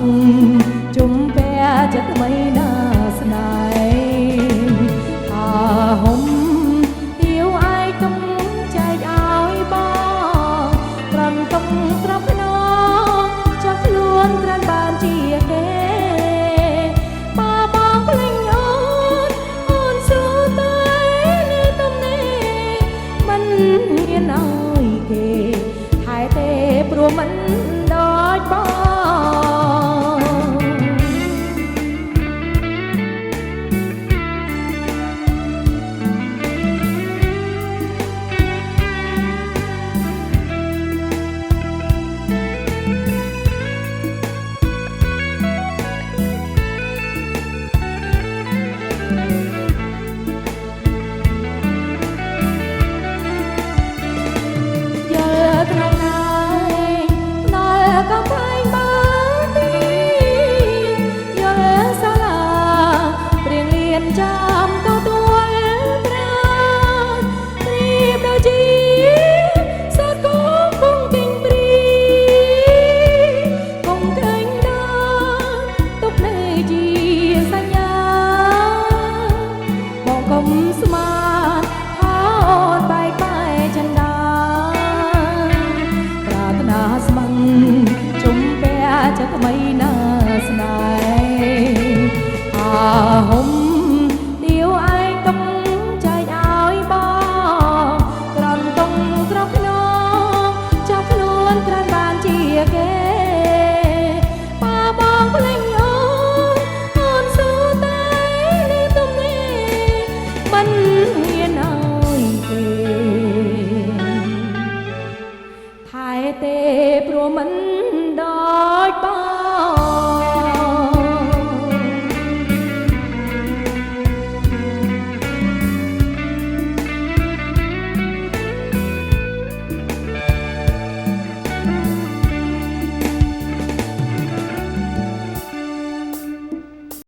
ងជុំពេចិត្តថ្មីណាស្នេហ៍អាហុំទាវអាយទុំចែកឲ្យបងត្រង់ទុំត្រប់ណងចោះខ្លួនត្រានបានជាគេបើបងភ្លេងអូនសួរតែនេះទុំនេះមិនហ៊ានឲ្យគេថែទេព្រោះមិនដូចបងចាំទៅទួលប្រាព្រៀបដូចជាសត្វគង់គង់ទិញព្រីគង់ក្រែងដល់ទុកនៅជាសញ្ញាបងកុំស្មានថាអូនបែកបែកចិនដាប្រាថ្នាស្មឹងជុំពេចិត្តថ្មីណាស្នេហ៍អាហុំគេប៉ាបងភ្លេងអូនសួរតែនេះទុំនេះមិនហ៊ានឲ្យគេថែទេព្រោះមិនដូចបង